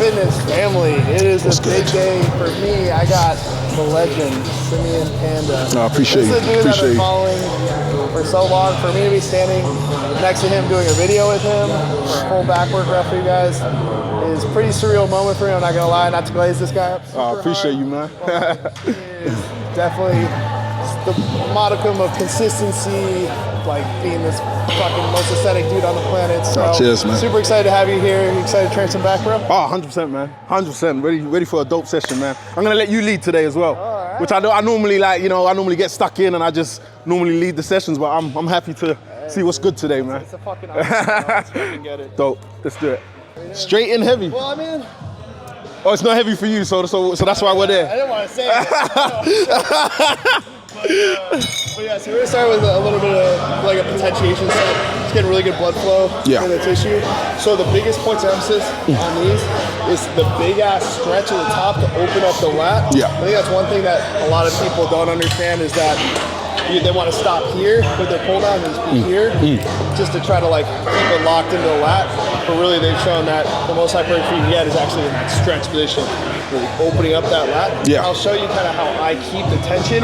Fitness family. It is a big day for me. I got the legend, Simeon Panda. No, I appreciate you. This is a dude that I've been following for so long. For me to be standing next to him doing a video with him, for a full back workout for you guys, is a pretty surreal moment for me. I'm not gonna lie, not to glaze this guy up. I appreciate you, man. He is definitely the modicum of consistency, like being this fucking most aesthetic dude on the planet. So cheers, man. Super excited to have you here. You excited to train some back, bro? Oh, 100%, man. 100%. Ready for a dope session, man. I'm gonna let you lead today as well. Right. Which I normally like, I normally get stuck in and I just normally lead the sessions, but I'm happy to see what's good today, man. It's a fucking awesome. Let's fucking get it. Dope. Let's do it. Straight and heavy. Well, I mean, oh, it's not heavy for you, so that's why we're there. I didn't want to say it. But yeah, so we're gonna start with a little bit of like a potentiation set. It's getting really good blood flow in the tissue. So the biggest points of emphasis on these is the big ass stretch at the top to open up the lat. Yeah. I think that's one thing that a lot of people don't understand is that they want to stop here with their pull down and just be here just to try to like keep it locked into the lat. But really they've shown that the most hypertrophy you get is actually in that stretch position, really opening up that lat. Yeah. I'll show you kind of how I keep the tension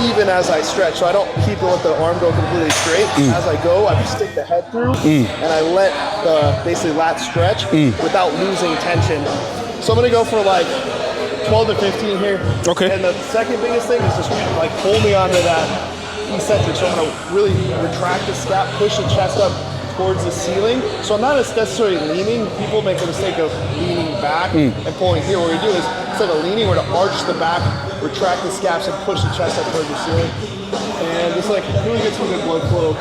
even as I stretch. So I don't keep it with the arm go completely straight. As I go, I stick the head through and I let the basically lat stretch without losing tension. So I'm gonna go for like 12 to 15 here. Okay. And the second biggest thing is just like hold me onto that eccentric. So I'm gonna really retract the scap, push the chest up towards the ceiling. So I'm not necessarily leaning. People make the mistake of leaning back and pulling here. What we do is instead of leaning, we're to arch the back, retract the scaps, and push the chest up towards the ceiling. And just like really get some good blood flow.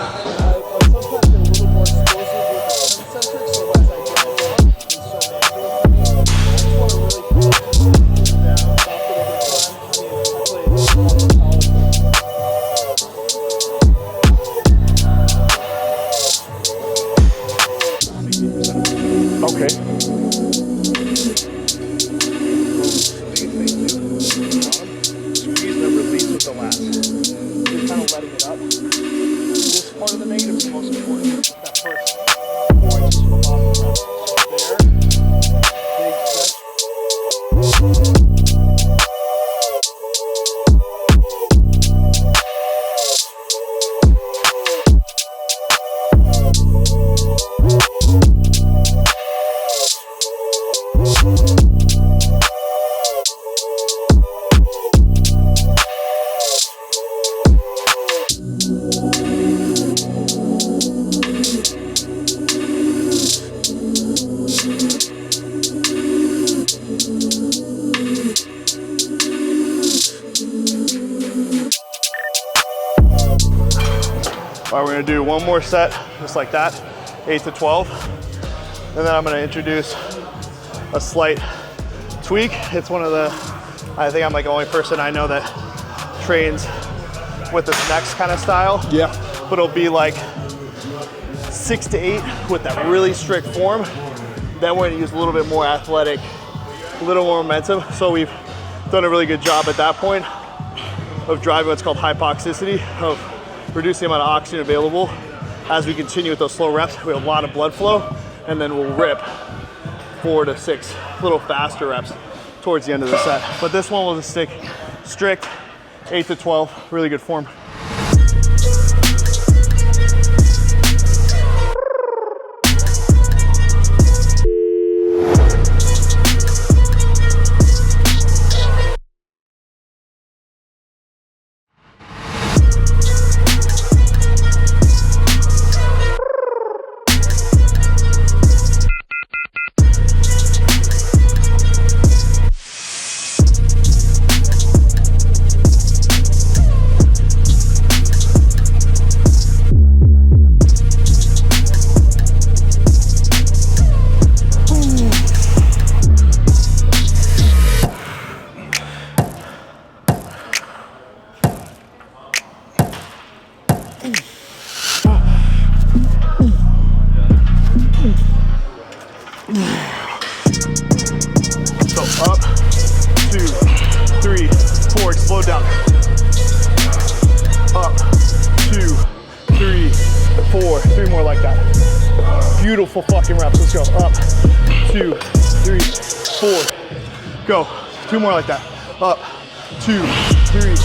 All right, we're gonna do one more set, just like that, 8 to 12. And then I'm gonna introduce a slight tweak. It's one of the, I think I'm like the only person I know that trains with this next kind of style. Yeah. But it'll be like 6 to 8 with that really strict form. Then we're gonna use a little bit more athletic, a little more momentum. So we've done a really good job at that point of driving what's called hypoxicity, of reduce the amount of oxygen available. As we continue with those slow reps, we have a lot of blood flow, and then we'll rip 4 to 6 little faster reps towards the end of the set. But this one will just stick strict 8 to 12, really good form. So up, 2, 3, 4, explode down. Up, 2, 3, 4, 3 more like that. Beautiful fucking reps, let's go. Up, 2, 3, 4. Go. 2 more like that. Up. 2, 3,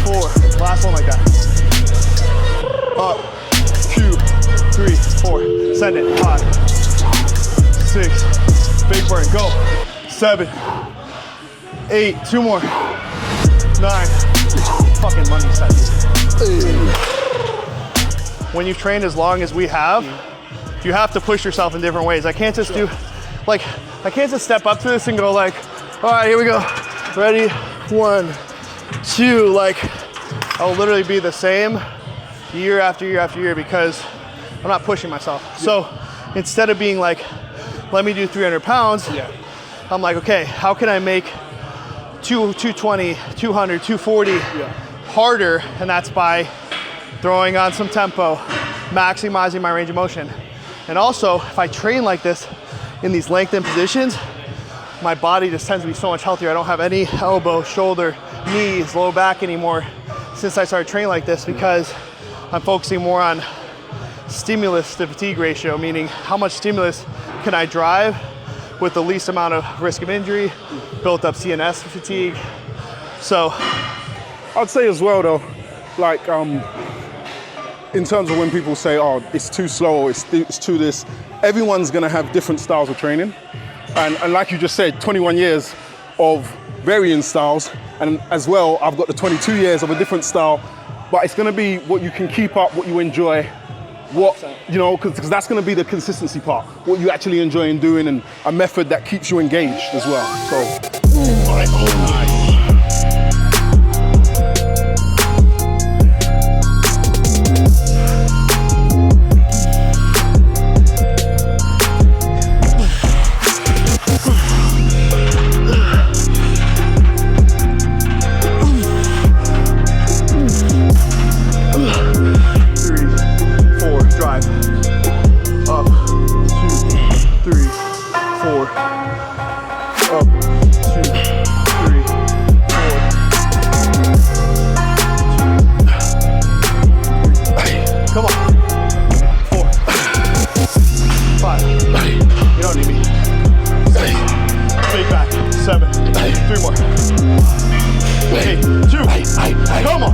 4. Last one like that. Up. 2, 3, 4. Send it. 5, 6. Big burn. Go. 7, 8. 2 more. 9. Fucking money set. When you train as long as we have, you have to push yourself in different ways. I can't just do, like, I can't just step up to this and go like, all right, here we go. Ready? 1, 2. Like, I'll literally be the same year after year after year because I'm not pushing myself. So instead of being like, let me do 300 pounds, I'm like, okay, how can I make 220, 200, 240 harder? And that's by throwing on some tempo, maximizing my range of motion. And also, if I train like this in these lengthened positions, my body just tends to be so much healthier. I don't have any elbow, shoulder, knees, low back anymore since I started training like this because I'm focusing more on stimulus to fatigue ratio, meaning how much stimulus can I drive with the least amount of risk of injury, built up CNS fatigue. So I'd say as well though, like in terms of when people say, oh, it's too slow or it's too this, everyone's gonna have different styles of training. And like you just said, 21 years of varying styles, and as well, I've got the 22 years of a different style, but it's gonna be what you can keep up, what you enjoy, what, you know, because that's gonna be the consistency part, what you actually enjoy in doing, and a method that keeps you engaged as well, so. Nice. 7, 3 more. 8, 2, come on.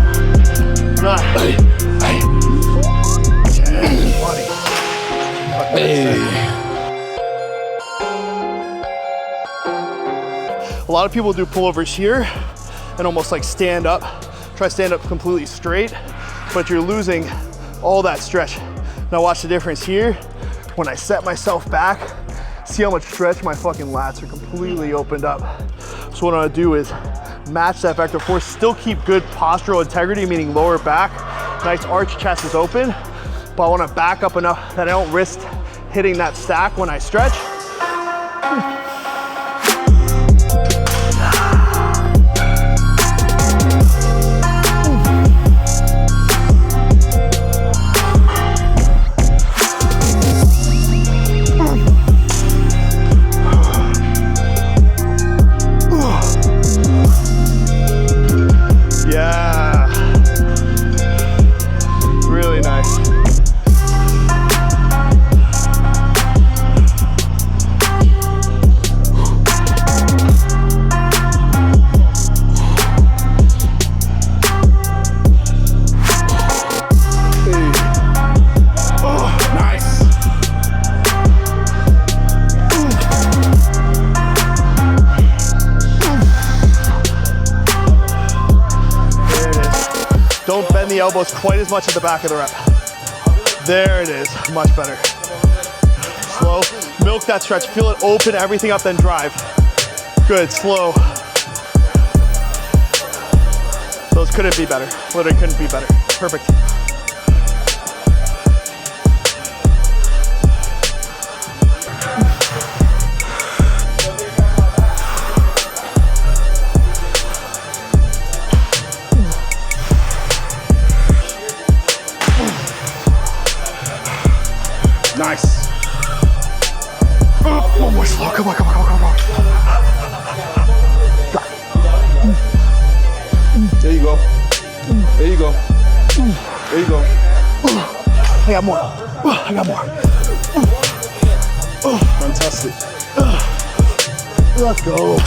9, 10, 20. A lot of people do pullovers here and almost like stand up, try to stand up completely straight, but you're losing all that stretch. Now watch the difference here. When I set myself back, see how much stretch my fucking lats are completely opened up. So what I'm gonna do is match that vector force, still keep good postural integrity, meaning lower back, nice arch chest is open, but I wanna back up enough that I don't risk hitting that stack when I stretch. Don't bend the elbows quite as much at the back of the rep. There it is, much better. Slow, milk that stretch, feel it open everything up, then drive. Good, slow. Those couldn't be better, literally couldn't be better. Perfect. Nice. One more slow. Come on, come on, come on, come on. There you go. There you go. There you go. I got more. I got more. Fantastic. Let's go.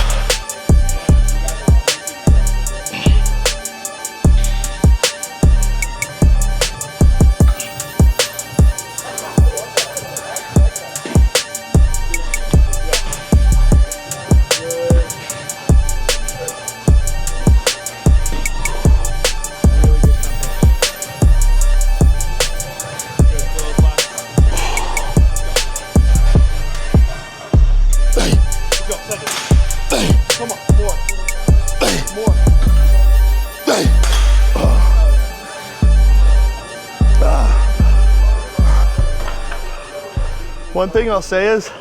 One thing I'll say is,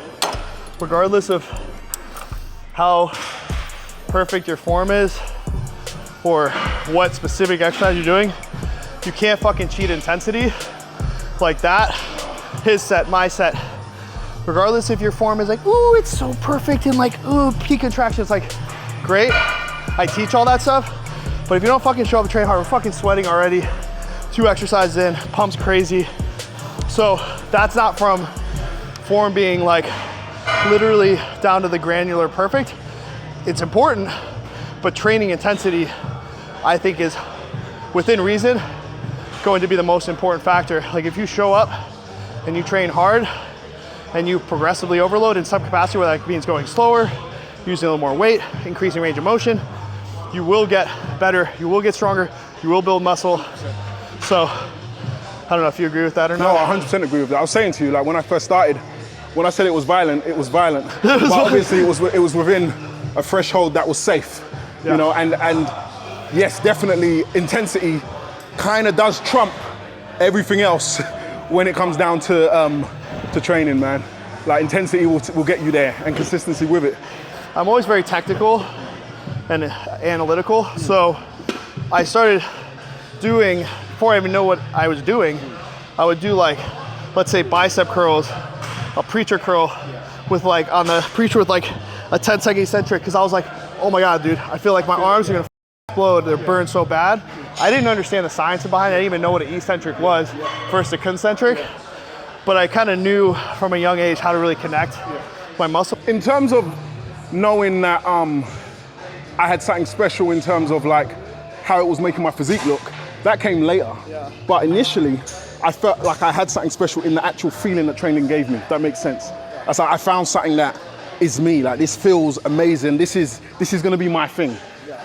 regardless of how perfect your form is or what specific exercise you're doing, you can't fucking cheat intensity like that. His set, my set. Regardless if your form is like, ooh, it's so perfect and like, ooh, peak contraction, it's like, great. I teach all that stuff, but if you don't fucking show up and train hard, we're fucking sweating already. 2 exercises in, pump's crazy. So that's not from form being like literally down to the granular perfect. It's important, but training intensity, I think, is within reason going to be the most important factor. Like if you show up and you train hard and you progressively overload in some capacity, whether that means going slower, using a little more weight, increasing range of motion, you will get better, you will get stronger, you will build muscle. So I don't know if you agree with that or not. No, I 100% agree with that. I was saying to you, like when I first started, when I said it was violent, it was violent. But obviously it was within a threshold that was safe, you know, and yes, definitely intensity kind of does trump everything else when it comes down to training, man. Like intensity will get you there and consistency with it. I'm always very technical and analytical. So I started doing, before I even know what I was doing, I would do like, let's say bicep curls, a preacher curl with like, on the preacher with like a 10-second eccentric, because I was like, oh my God, dude, I feel like my arms are gonna explode, they're burned so bad. I didn't understand the science behind it, I didn't even know what an eccentric was versus a concentric, but I kind of knew from a young age how to really connect my muscle. In terms of knowing that I had something special in terms of like how it was making my physique look, that came later. But initially, I felt like I had something special in the actual feeling that training gave me, if that makes sense. That's like I found something that is me, like this feels amazing, this is gonna be my thing.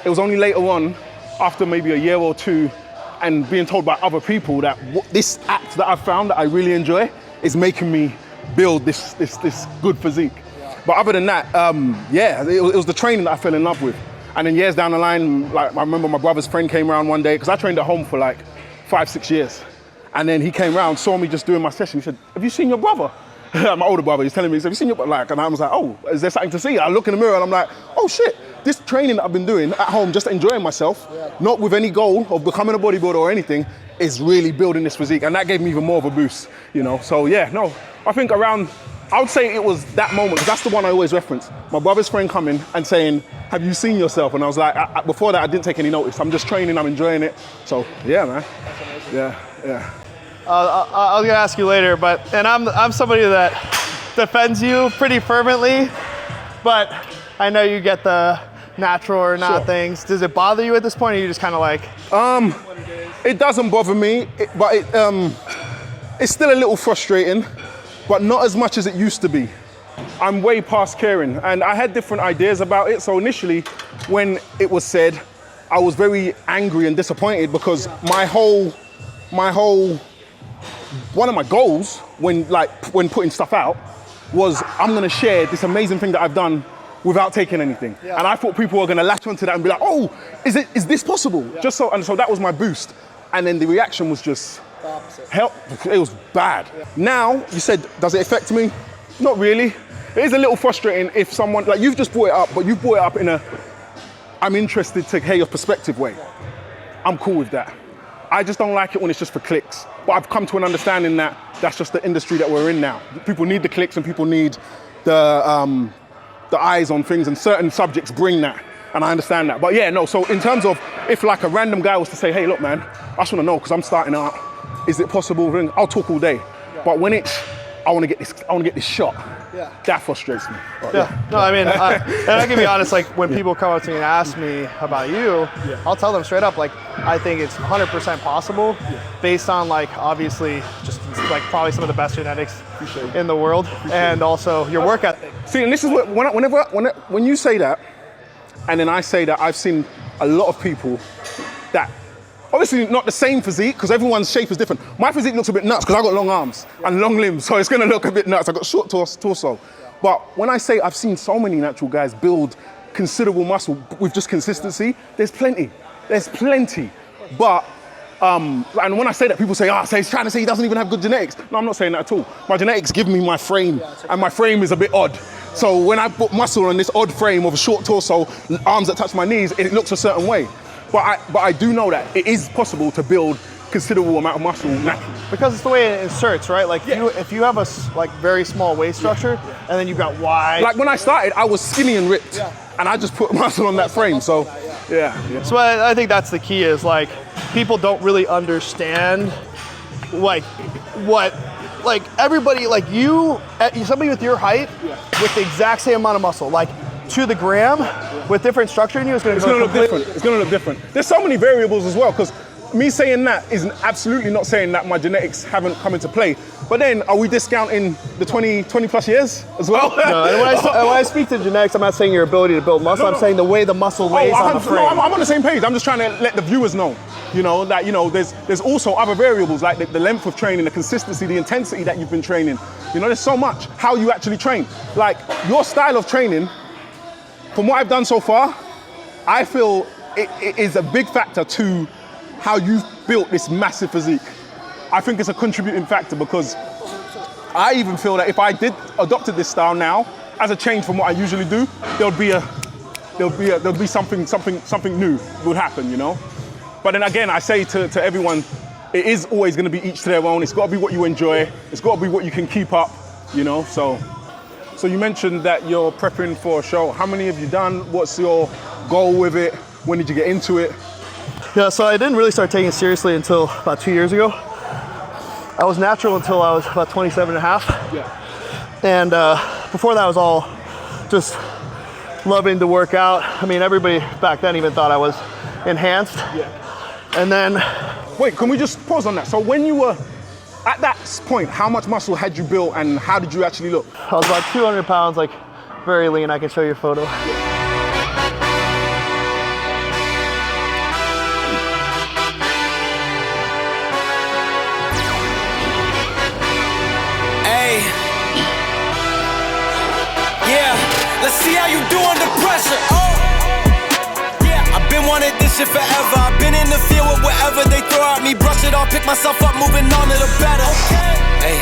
It was only later on, after maybe a year or two, and being told by other people that this act that I've found that I really enjoy is making me build this good physique. But other than that, it was the training that I fell in love with. And then years down the line, like I remember my brother's friend came around one day, because I trained at home for like 5-6 years. And then he came around, saw me just doing my session. He said, have you seen your brother? My older brother, he's telling me, have you seen your brother? Like, and I was like, oh, is there something to see? I look in the mirror and I'm like, oh shit, this training that I've been doing at home, just enjoying myself, not with any goal of becoming a bodybuilder or anything, is really building this physique. And that gave me even more of a boost, you know? So yeah, no, I think around, I would say it was that moment, because that's the one I always reference. My brother's friend coming and saying, have you seen yourself? And I was like, before that, I didn't take any notice. I'm just training, I'm enjoying it. So yeah, man. Yeah. I'll gonna ask you later, and I'm somebody that defends you pretty fervently, but I know you get the natural or not things. Does it bother you at this point, or are you just kind of like? It doesn't bother me, but it's still a little frustrating, but not as much as it used to be. I'm way past caring, and I had different ideas about it. So initially, when it was said, I was very angry and disappointed, because one of my goals when putting stuff out was I'm gonna share this amazing thing that I've done without taking anything. And I thought people were gonna latch onto that and be like, oh, is this possible? So that was my boost. And then the reaction was just the opposite. It was bad. Now, you said, does it affect me? Not really. It is a little frustrating if someone, like you've just brought it up, but you've brought it up in a, I'm interested to hear your perspective way. I'm cool with that. I just don't like it when it's just for clicks. But I've come to an understanding that that's just the industry that we're in now. People need the clicks and people need the eyes on things, and certain subjects bring that. And I understand that. But yeah, no, so in terms of if like a random guy was to say, hey, look, man, I just want to know, because I'm starting out, is it possible? I'll talk all day. But when it's, I want to get this shot. That frustrates me. But, No, I mean, and I can be honest, like when people come up to me and ask me about you, I'll tell them straight up, like, I think it's 100% possible based on like, obviously just like probably some of the best genetics in the world and also your work ethic. See, and this is what, when you say that, and then I say that I've seen a lot of people that, obviously not the same physique, because everyone's shape is different. My physique looks a bit nuts, because I've got long arms and long limbs, so it's gonna look a bit nuts. I've got short torso. But when I say I've seen so many natural guys build considerable muscle with just consistency, there's plenty. But, and when I say that, people say, so he's trying to say he doesn't even have good genetics. No, I'm not saying that at all. My genetics give me my frame, and my frame is a bit odd. So when I put muscle on this odd frame of a short torso, arms that touch my knees, it looks a certain way. But I do know that it is possible to build considerable amount of muscle naturally. Because it's the way it inserts, right? Like if you have a like very small waist structure and then you've got wide. Like when I started, I was skinny and ripped, and I just put muscle on that frame. So yeah. So I think that's the key is like people don't really understand like what like everybody like you somebody with your height with the exact same amount of muscle like to the gram with different structure in you is going to look different. It's going to look different. There's so many variables as well, because me saying that is absolutely not saying that my genetics haven't come into play. But then, are we discounting the 20 plus years as well? No, and when I speak to genetics, I'm not saying your ability to build muscle. I'm saying the way the muscle lays on the frame. No, I'm on the same page. I'm just trying to let the viewers know, that there's also other variables like the length of training, the consistency, the intensity that you've been training. There's so much. How you actually train. Like your style of training, from what I've done so far, I feel it is a big factor to how you've built this massive physique. I think it's a contributing factor because I even feel that if I adopted this style now, as a change from what I usually do, there'll be something new would happen, But then again, I say to everyone, it is always going to be each to their own. It's got to be what you enjoy. It's got to be what you can keep up, So you mentioned that you're prepping for a show. How many have you done? What's your goal with it? When did you get into it? Yeah, so I didn't really start taking it seriously until about 2 years ago. I was natural until I was about 27 and a half. Yeah. And before that, I was all just loving to work out. I mean, everybody back then even thought I was enhanced. Yeah. And then... Wait, can we just pause on that? So when you were at that point, how much muscle had you built and how did you actually look? I was about 200 pounds, like very lean. I can show you a photo. Let's see how you do under pressure. I've been wanting this shit forever. I've been in the field with whatever they throw at me. Brush it off, pick myself up, moving on to the better. Hey.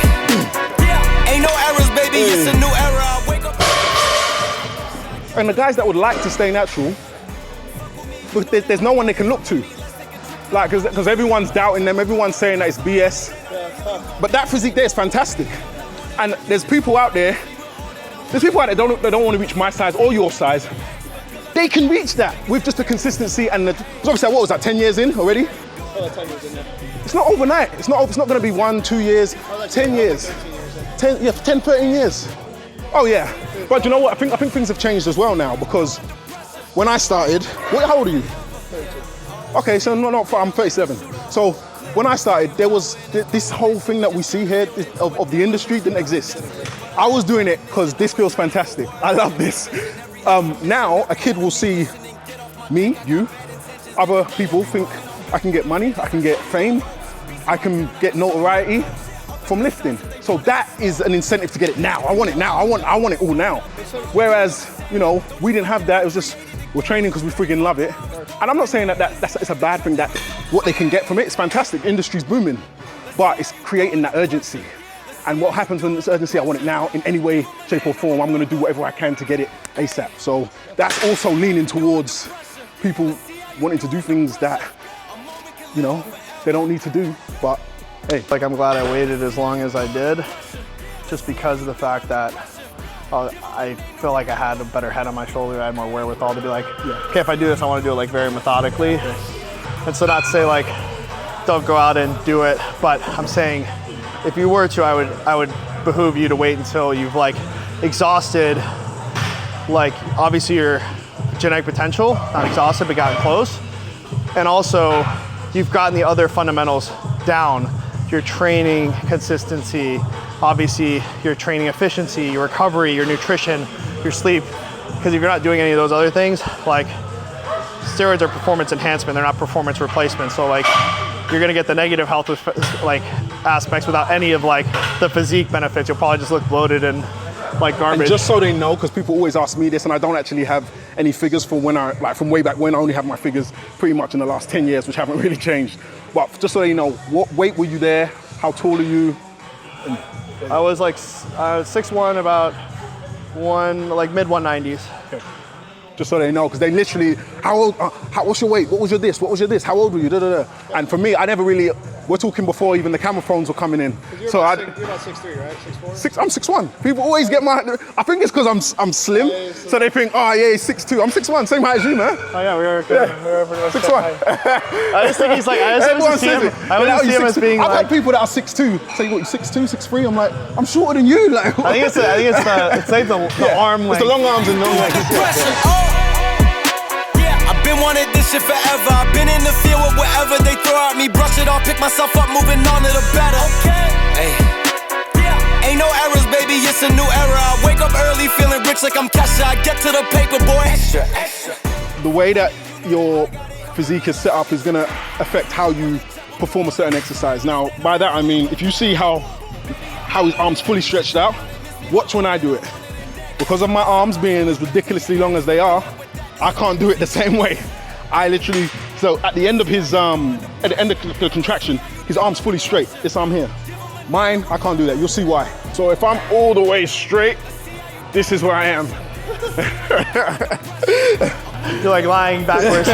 Ain't no errors, baby. It's a new era. I wake up. And the guys that would like to stay natural, there's no one they can look to. Like, because everyone's doubting them, everyone's saying that it's BS. But that physique there is fantastic. And there's people out there that don't want to reach my size or your size. They can reach that with just the consistency and obviously, what was that, 10 years in already? Oh, 10 years in, yeah. It's not overnight. It's not going to be 1, 2 years, 10 years. 10, 13 years. Oh yeah. But you know what? I think things have changed as well now because when I started, how old are you? 32. Okay, so I'm 37. So when I started, there was this whole thing that we see here of the industry didn't exist. I was doing it because this feels fantastic. I love this. Now, a kid will see me, you, other people think I can get money, I can get fame, I can get notoriety from lifting. So that is an incentive to get it now. I want it now. I want it all now. Whereas, we didn't have that. It was just, we're training because we freaking love it. And I'm not saying it's a bad thing that what they can get from it. It's fantastic. Industry's booming. But it's creating that urgency. And what happens when this urgency, I want it now in any way, shape or form, I'm gonna do whatever I can to get it ASAP. So that's also leaning towards people wanting to do things that, they don't need to do, but hey. Like I'm glad I waited as long as I did, just because of the fact that I feel like I had a better head on my shoulder. I had more wherewithal to be like, okay, if I do this, I wanna do it like very methodically. And so not to say like, don't go out and do it, but I'm saying, if you were to, I would behoove you to wait until you've like exhausted, like obviously your genetic potential, not exhausted, but gotten close. And also you've gotten the other fundamentals down, your training consistency, obviously your training efficiency, your recovery, your nutrition, your sleep. Because if you're not doing any of those other things, like steroids are performance enhancement, they're not performance replacement. So like you're gonna get the negative health like aspects without any of like the physique benefits. You'll probably just look bloated and like garbage. And just so they know, because people always ask me this, and I don't actually have any figures from when from way back when. I only have my figures pretty much in the last 10 years, which haven't really changed. But just so they know, what weight were you there? How tall are you? I was like 6'1", about mid 190s. Okay. Just so they know, because they literally, what's your weight? What was your this? What was your this? How old were you? Da, da, da. And for me, I never really, we're talking before even the camera phones were coming in. You're so about 6'3", right? 6'4"? I'm 6'1". People always get I think it's because I'm slim, so they think, oh yeah, he's 6'2". I'm 6'1", same height as you, man. Oh yeah, we're 6'1". I just think he's like, I just see him as being I've like. had people that are 6'2" say, what, you 6'2", 6'3"? I'm like, I'm shorter than you. Like, I think it's like the arm length. It's the long arms and long legs. I've been wanting this shit forever. I've been in the field with whatever they throw at me. Brush it off, pick myself up, moving on to the better. Hey. Ain't no errors, baby, it's a new era. I wake up early, feeling rich like I'm Kesha. I get to the paper, boy. Extra. The way that your physique is set up is gonna affect how you perform a certain exercise. Now, by that I mean, if you see how his arms fully stretched out, watch when I do it. Because of my arms being as ridiculously long as they are, I can't do it the same way. I literally, so at the end of his, at the end of the contraction, his arm's fully straight, this arm here. Mine, I can't do that, you'll see why. So if I'm all the way straight, this is where I am. You're like lying backwards,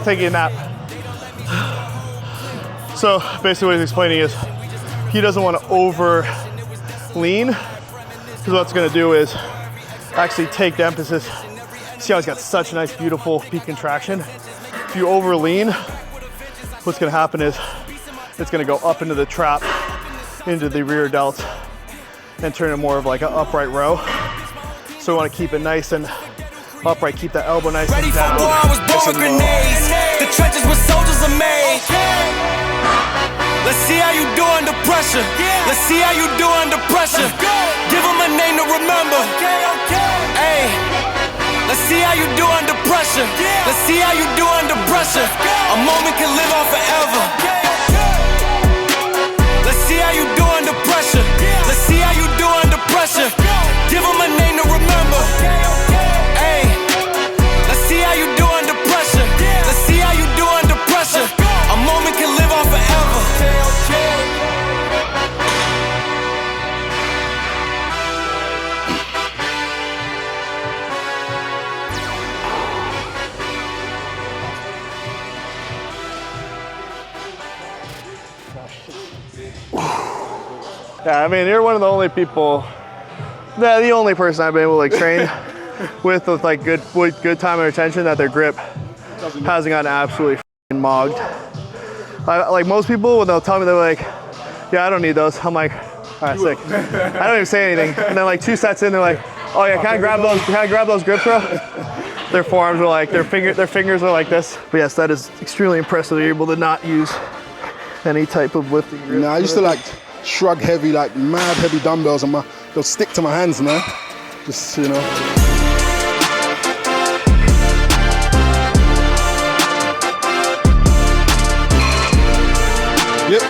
taking a nap. So basically what he's explaining is he doesn't want to over lean, because what it's gonna do is actually take the emphasis. See how he's got such a nice, beautiful peak contraction? If you over lean, what's gonna happen is it's gonna go up into the trap, into the rear delt, and turn it more of like an upright row. So we wanna keep it nice and upright, keep that elbow nice Ready and for down. war, I was born with grenades. The trenches where soldiers are made. Let's see how you do under pressure. Let's see how you do under pressure. Give them a name to remember. Hey. Let's see how you do under pressure. Let's see how you do under pressure. A moment can live on forever. Let's see how you do under pressure. Let's see how you do under pressure. Give them a name to remember. Hey, let's see how you do under pressure. Let's see how you do under pressure. A moment can live on forever. Yeah, I mean, you're one of the only people, the only person I've been able to like train with like good time and retention that their grip hasn't gotten absolutely f***ing mogged. Like most people, when they'll tell me, they're like, yeah, I don't need those. I'm like, all right, sick. I don't even say anything. And then like 2 sets in, they're like, oh yeah, can I grab those grips, bro? Their forearms are like, their fingers are like this. But yes, that is extremely impressive. They're able to not use any type of lifting grip. I used to like shrug heavy, like mad heavy dumbbells, and they'll stick to my hands now. Just, you know. Yep.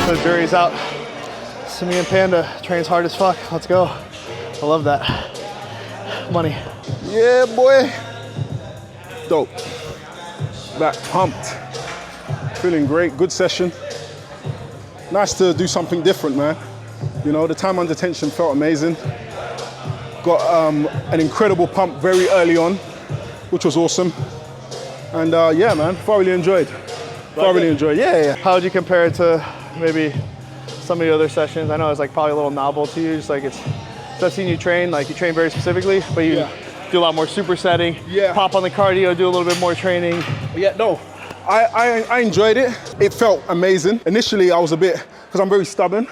The jury's out. Simeon Panda trains hard as fuck. Let's go. I love that. Money. Yeah, boy. Dope. Back pumped. Feeling great. Good session. Nice to do something different, man. You know, the time under tension felt amazing. Got an incredible pump very early on, which was awesome. And yeah, man, thoroughly enjoyed. Thoroughly enjoyed. Yeah. How would you compare it to maybe some of the other sessions? I know it's like probably a little novel to you. Just like I've seen you train, like you train very specifically, but you do a lot more supersetting. Yeah. Pop on the cardio, do a little bit more training. Yeah, no. I enjoyed it. It felt amazing. Initially, I was a bit, because I'm very stubborn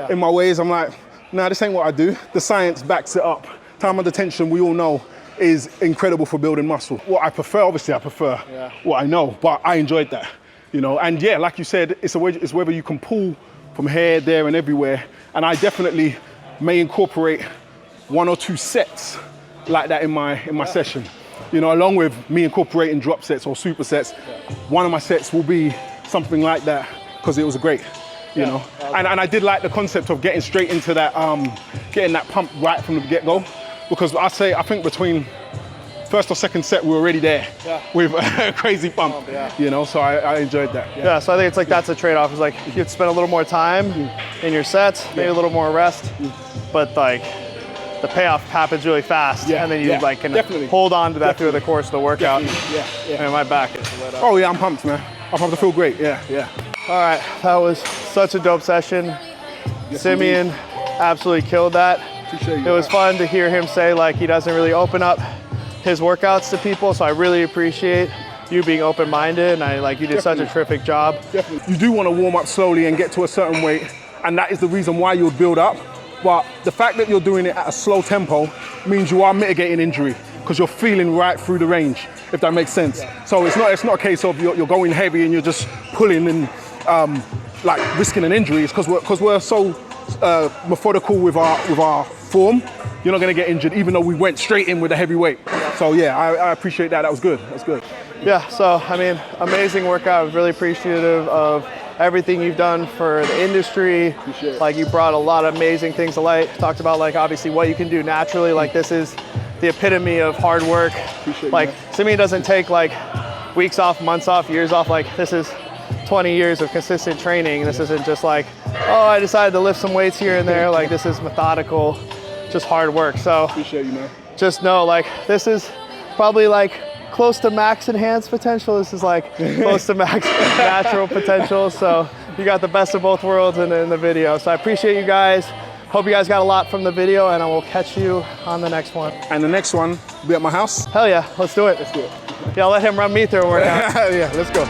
in my ways. I'm like, nah, this ain't what I do. The science backs it up. Time under tension, we all know, is incredible for building muscle. What I prefer, obviously, I prefer what I know, but I enjoyed that, you know. And yeah, like you said, it's whether you can pull from here, there, and everywhere. And I definitely may incorporate 1 or 2 sets like that in my session. You know, along with me incorporating drop sets or supersets, one of my sets will be something like that because it was great, you know. And I did like the concept of getting straight into that, getting that pump right from the get-go, because I think between first or second set we were already there with a crazy pump, you know. So I enjoyed that. Yeah, so I think it's like that's a trade-off. It's like you could spend a little more time in your sets, maybe a little more rest, but like the payoff happens really fast, and then you like can hold on to that through the course of the workout. And my back is lit up. Oh yeah, I'm pumped, man. I'm pumped. I feel great. Yeah. All right, that was such a dope session. Simeon absolutely killed that. Appreciate you. It was fun to hear him say like he doesn't really open up his workouts to people, so I really appreciate you being open-minded, and you did such a terrific job. Definitely. You do want to warm up slowly and get to a certain weight, and that is the reason why you would build up. But the fact that you're doing it at a slow tempo means you are mitigating injury because you're feeling right through the range, if that makes sense. So it's not a case of you're going heavy and you're just pulling and like risking an injury. It's because we're so methodical with our form. You're not going to get injured, even though we went straight in with a heavy weight. So yeah, I appreciate that. That was good. That's good. Yeah. So I mean, amazing workout. I was really appreciative of everything you've done for the industry. Like you brought a lot of amazing things to light. Talked about like obviously what you can do naturally. Like this is the epitome of hard work. Like Simeon doesn't take like weeks off, months off, years off. Like this is 20 years of consistent training. This isn't just like, oh, I decided to lift some weights here and there. Like this is methodical, just hard work. So appreciate you, man. Just know like this is probably like close to max enhanced potential. This is like close to max natural potential. So you got the best of both worlds in the video. So I appreciate you guys. Hope you guys got a lot from the video, and I will catch you on the next one. And the next one will be at my house? Hell yeah, let's do it. Let's do it. Yeah, I'll let him run me through a workout. Yeah, let's go.